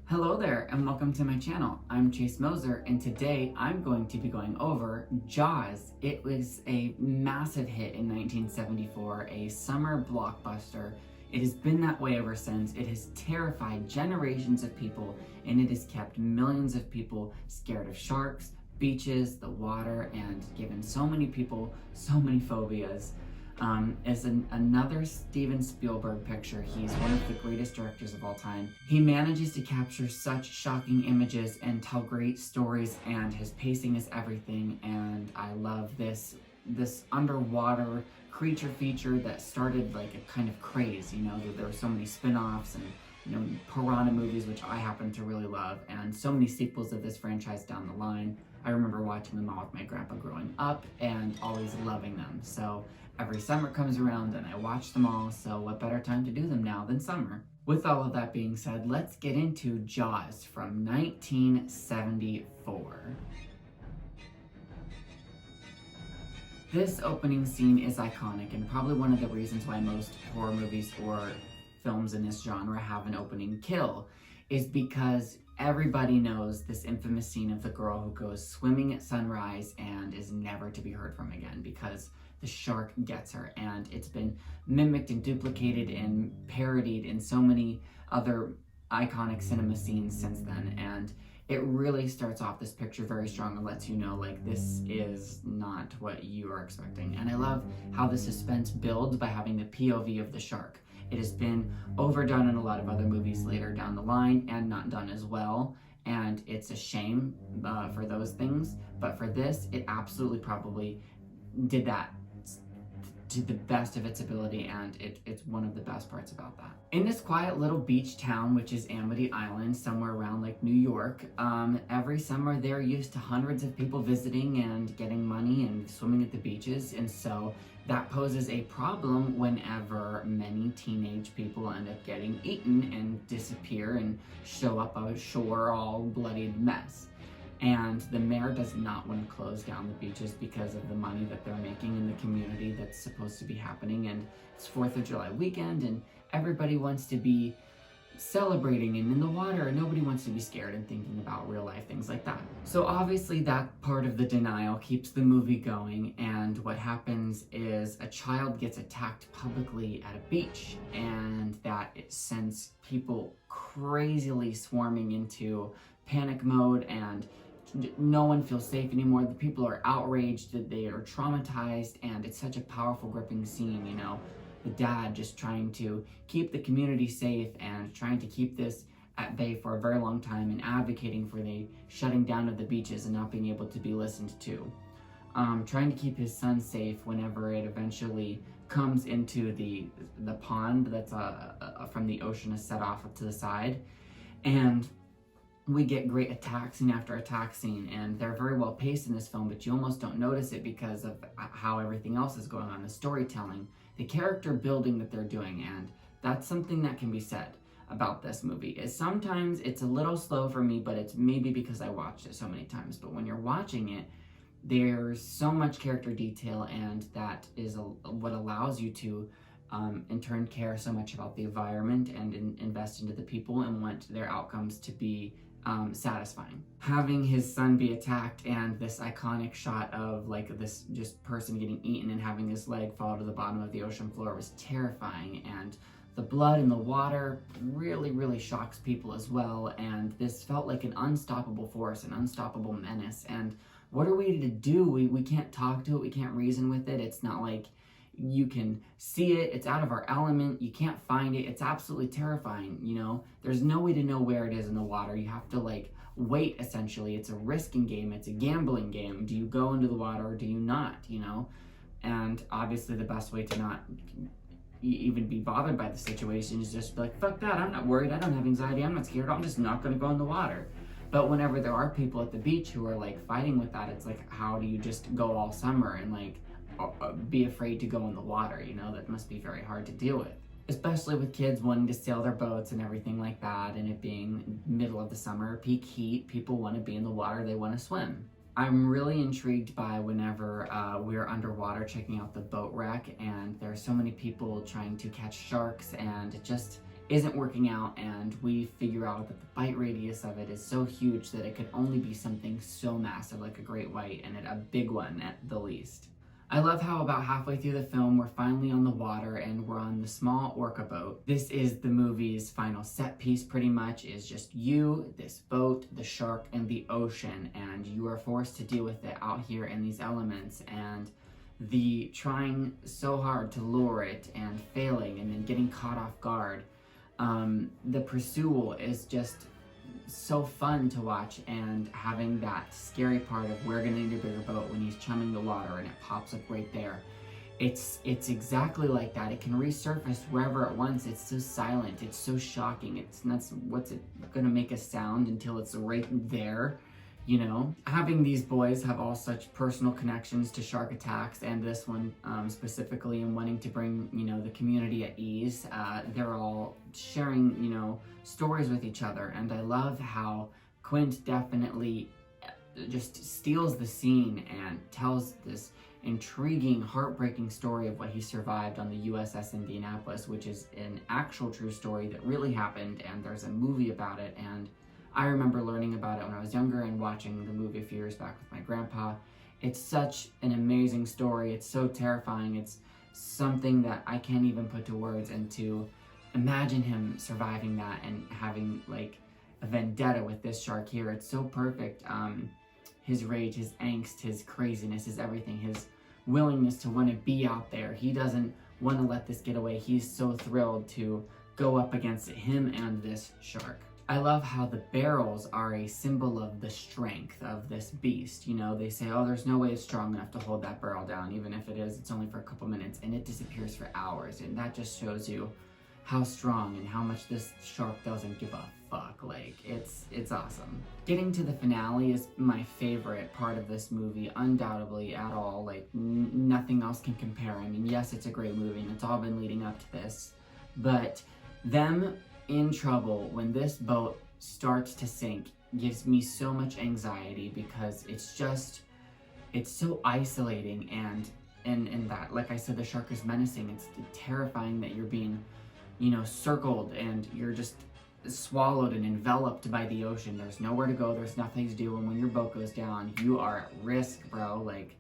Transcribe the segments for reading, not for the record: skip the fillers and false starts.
Hello there and welcome to my channel. I'm Chase Moser and today I'm going to be going over Jaws. It was a massive hit in 1974, a summer blockbuster. It has been that way ever since. It has terrified generations of people and it has kept millions of people scared of sharks, beaches, the water, and given so many people so many phobias. Is another Steven Spielberg picture. He's one of the greatest directors of all time. He manages to capture such shocking images and tell great stories, and his pacing is everything. And I love this underwater creature feature that started like a kind of craze. There were so many spin-offs and piranha movies, which I happen to really love, and so many sequels of this franchise down the line. I remember watching them all with my grandpa growing up and always loving them. So every summer comes around and I watch them all, so what better time to do them now than summer? With all of that being said, let's get into Jaws from 1974. This opening scene is iconic and probably one of the reasons why most horror movies or films in this genre have an opening kill is because everybody knows this infamous scene of the girl who goes swimming at sunrise and is never to be heard from again because the shark gets her, and it's been mimicked and duplicated and parodied in so many other iconic cinema scenes since then, and it really starts off this picture very strong and lets you know, like, this is not what you are expecting. And I love how the suspense builds by having the POV of the shark. It has been overdone in a lot of other movies later down the line and not done as well, and it's a shame for those things, but for this, it absolutely probably did that to the best of its ability, and it's one of the best parts about that. In this quiet little beach town, which is Amity Island, somewhere around like New York, every summer they're used to hundreds of people visiting and getting money and swimming at the beaches, and so that poses a problem whenever many teenage people end up getting eaten and disappear and show up on shore all bloodied mess. And the mayor does not want to close down the beaches because of the money that they're making in the community that's supposed to be happening. And it's 4th of July weekend and everybody wants to be celebrating and in the water, and nobody wants to be scared and thinking about real life things like that. So obviously that part of the denial keeps the movie going, and what happens is a child gets attacked publicly at a beach, and that it sends people crazily swarming into panic mode, and no one feels safe anymore. The people are outraged, they are traumatized, and it's such a powerful, gripping scene, the dad just trying to keep the community safe and trying to keep this at bay for a very long time and advocating for the shutting down of the beaches and not being able to be listened to. Trying to keep his son safe whenever it eventually comes into the pond that's from the ocean is set off to the side. And we get great attack scene after attack scene, and they're very well paced in this film, but you almost don't notice it because of how everything else is going on, the storytelling, the character building that they're doing, and that's something that can be said about this movie. Is sometimes it's a little slow for me, but it's maybe because I watched it so many times, but when you're watching it, there's so much character detail, and that is what allows you to in turn care so much about the environment and invest into the people and want their outcomes to be satisfying. Having his son be attacked and this iconic shot of like this just person getting eaten and having his leg fall to the bottom of the ocean floor was terrifying, and the blood in the water really shocks people as well, and this felt like an unstoppable force, an unstoppable menace. And what are we to do? We can't talk to it, we can't reason with it. It's not like you can see it, it's out of our element, you can't find it, it's absolutely terrifying, There's no way to know where it is in the water. You have to like wait, essentially. It's a risking game, it's a gambling game. Do you go into the water or do you not, And obviously the best way to not even be bothered by the situation is just be like, fuck that, I'm not worried, I don't have anxiety, I'm not scared, I'm just not gonna go in the water. But whenever there are people at the beach who are like fighting with that, it's like, how do you just go all summer and like be afraid to go in the water? That must be very hard to deal with, especially with kids wanting to sail their boats and everything like that, and it being middle of the summer, peak heat, people want to be in the water, they want to swim. I'm really intrigued by whenever we're underwater checking out the boat wreck and there's so many people trying to catch sharks, and isn't working out, and we figure out that the bite radius of it is so huge that it could only be something so massive like a great white, and a big one at the least. I love how about halfway through the film, we're finally on the water and we're on the small orca boat. This is the movie's final set piece pretty much, is just you, this boat, the shark, and the ocean, and you are forced to deal with it out here in these elements, and the trying so hard to lure it and failing and then getting caught off guard. The pursuit is just so fun to watch, and having that scary part of we're gonna need a bigger boat when he's chumming the water and it pops up right there. It's exactly like that. It can resurface wherever it wants. It's so silent, it's so shocking. It's not what's it gonna make a sound until it's right there, you know? Having these boys have all such personal connections to shark attacks, and this one specifically, and wanting to bring, you know, the community at ease. They're all sharing, you know, stories with each other, and I love how Quint definitely just steals the scene and tells this intriguing, heartbreaking story of what he survived on the USS Indianapolis, which is an actual true story that really happened, and there's a movie about it, and I remember learning about it when I was younger and watching the movie a few years back with my grandpa. It's such an amazing story. It's so terrifying. It's something that I can't even put to words, and to imagine him surviving that and having like a vendetta with this shark here, it's so perfect. His rage, his angst, his craziness, his everything, his willingness to want to be out there. He doesn't want to let this get away. He's so thrilled to go up against it, him and this shark. I love how the barrels are a symbol of the strength of this beast. You know, they say, oh, there's no way it's strong enough to hold that barrel down. Even if it is, it's only for a couple minutes, and it disappears for hours. And that just shows you how strong and how much this shark doesn't give a fuck. Like, it's awesome. Getting to the finale is my favorite part of this movie, undoubtedly, at all. Like, nothing else can compare. I mean, yes, it's a great movie, and it's all been leading up to this, but them in trouble when this boat starts to sink gives me so much anxiety, because it's so isolating, and that, like I said, the shark is menacing. It's terrifying that you're being, you know, circled and you're just swallowed and enveloped by the ocean. There's nowhere to go, there's nothing to do, and when your boat goes down, you are at risk, bro. Like,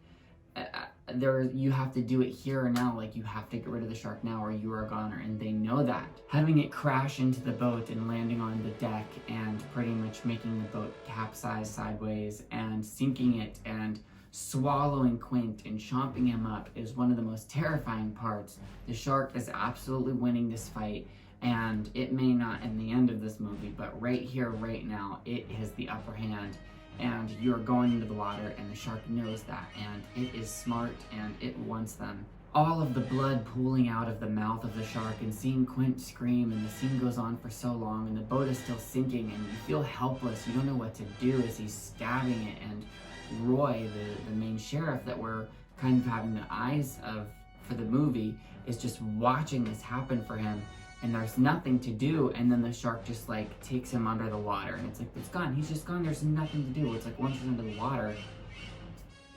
you have to do it here and now. Like, you have to get rid of the shark now or you are a goner, and they know that. Having it crash into the boat and landing on the deck and pretty much making the boat capsize sideways and sinking it and swallowing Quint and chomping him up is one of the most terrifying parts. The shark is absolutely winning this fight, and it may not in the end of this movie, but right here, right now, it has the upper hand. And you're going into the water, and the shark knows that, and it is smart, and it wants them. All of the blood pooling out of the mouth of the shark, and seeing Quint scream, and the scene goes on for so long, and the boat is still sinking, and you feel helpless. You don't know what to do as he's stabbing it, and Roy, the main sheriff that we're kind of having the eyes of for the movie, is just watching this happen for him, and there's nothing to do, and then the shark just like takes him under the water, and it's like, it's gone, he's just gone, there's nothing to do. It's like, once you're under the water,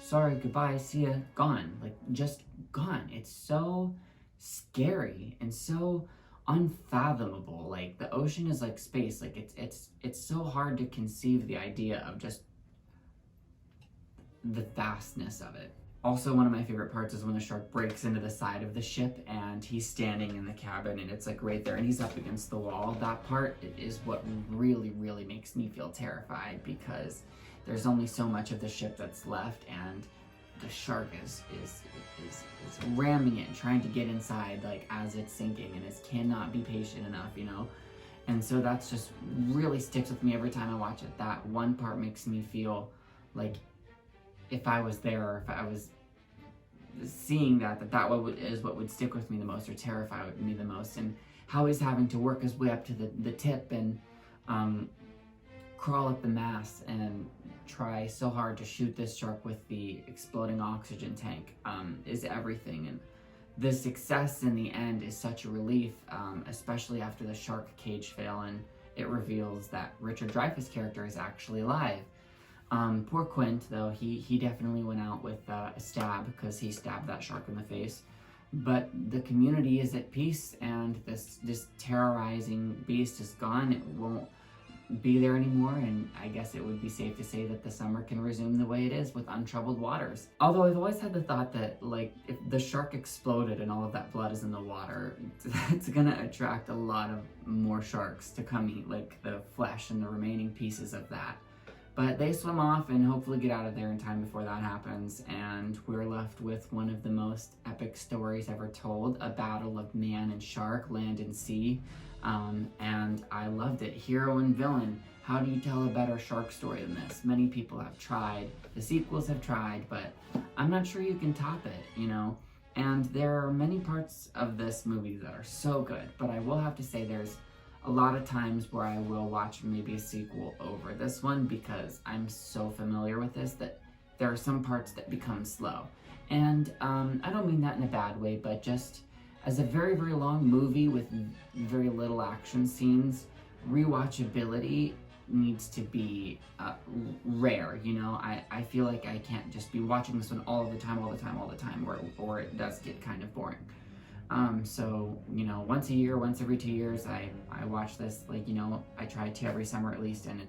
sorry, goodbye, see ya, gone, like just gone. It's so scary and so unfathomable. Like, the ocean is like space. Like, it's so hard to conceive the idea of just the vastness of it. Also, one of my favorite parts is when the shark breaks into the side of the ship and he's standing in the cabin, and it's like right there and he's up against the wall. That part is what really, really makes me feel terrified, because there's only so much of the ship that's left, and the shark is ramming it and trying to get inside, like, as it's sinking, and it cannot be patient enough, you know? And so that's just really sticks with me every time I watch it. That one part makes me feel like if I was there, or if I was seeing that is what would stick with me the most, or terrify me the most. And how he's having to work his way up to the tip and crawl up the mast and try so hard to shoot this shark with the exploding oxygen tank is everything. And the success in the end is such a relief, especially after the shark cage fail and it reveals that Richard Dreyfuss' character is actually alive. Poor Quint, though, he definitely went out with a stab, because he stabbed that shark in the face. but the community is at peace, and this terrorizing beast is gone. It won't be there anymore, and I guess it would be safe to say that the summer can resume the way it is with untroubled waters. Although I've always had the thought that, like, if the shark exploded and all of that blood is in the water, it's gonna attract a lot of more sharks to come eat, like, the flesh and the remaining pieces of that. But they swim off and hopefully get out of there in time before that happens, and we're left with one of the most epic stories ever told, a battle of man and shark, land and sea. And I loved it. Hero and villain. How do you tell a better shark story than this? Many people have tried. The sequels have tried, but I'm not sure you can top it, you know? And there are many parts of this movie that are so good, but I will have to say there's a lot of times where I will watch maybe a sequel over this one because I'm so familiar with this that there are some parts that become slow. And I don't mean that in a bad way, but just as a very, very long movie with very little action scenes, rewatchability needs to be rare, you know? I feel like I can't just be watching this one all the time, or it does get kind of boring. So, you know, once a year, once every 2 years, I watch this, like, you know, I try to every summer at least, and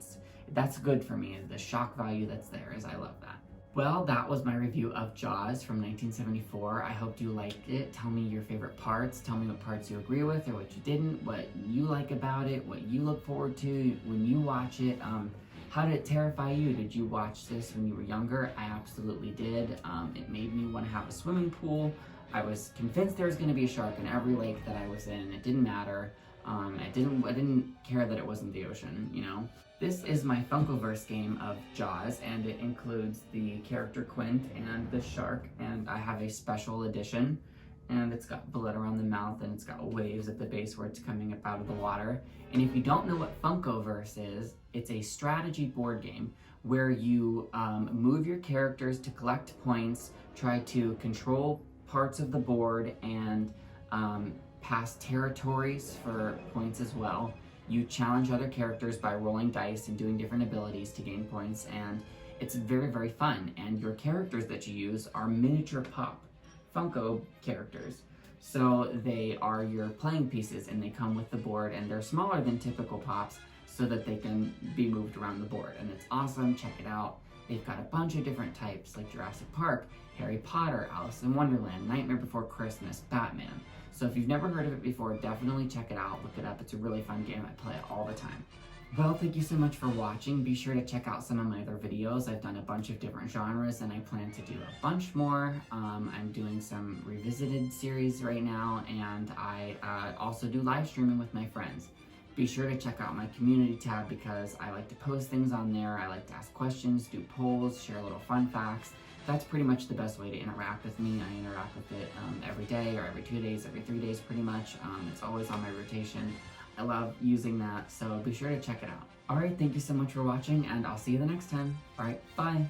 that's good for me. The shock value that's there is I love that. Well, that was my review of Jaws from 1974. I hope you liked it. Tell me your favorite parts. Tell me what parts you agree with or what you didn't, what you like about it, what you look forward to when you watch it. How did it terrify you? Did you watch this when you were younger? I absolutely did. It made me want to have a swimming pool. I was convinced there was going to be a shark in every lake that I was in. It didn't matter. I didn't care that it wasn't the ocean, you know? This is my Funkoverse game of Jaws, and it includes the character Quint and the shark, and I have a special edition, and it's got blood around the mouth, and it's got waves at the base where it's coming up out of the water. And if you don't know what Funkoverse is, it's a strategy board game where you move your characters to collect points, try to control parts of the board, and pass territories for points as well. You challenge other characters by rolling dice and doing different abilities to gain points, and it's very, very fun. And your characters that you use are miniature pop Funko characters. So they are your playing pieces, and they come with the board, and they're smaller than typical pops so that they can be moved around the board. And it's awesome, check it out. They've got a bunch of different types like Jurassic Park, Harry Potter, Alice in Wonderland, Nightmare Before Christmas, Batman. So if you've never heard of it before, definitely check it out, look it up. It's a really fun game. I play it all the time. Well, thank you so much for watching. Be sure to check out some of my other videos. I've done a bunch of different genres, and I plan to do a bunch more. I'm doing some revisited series right now, and I also do live streaming with my friends. Be sure to check out my community tab because I like to post things on there. I like to ask questions, do polls, share little fun facts. That's pretty much the best way to interact with me. I interact with it every day or every 2 days, every 3 days pretty much. It's always on my rotation. I love using that, so be sure to check it out. Alright, thank you so much for watching, and I'll see you the next time. Alright, bye!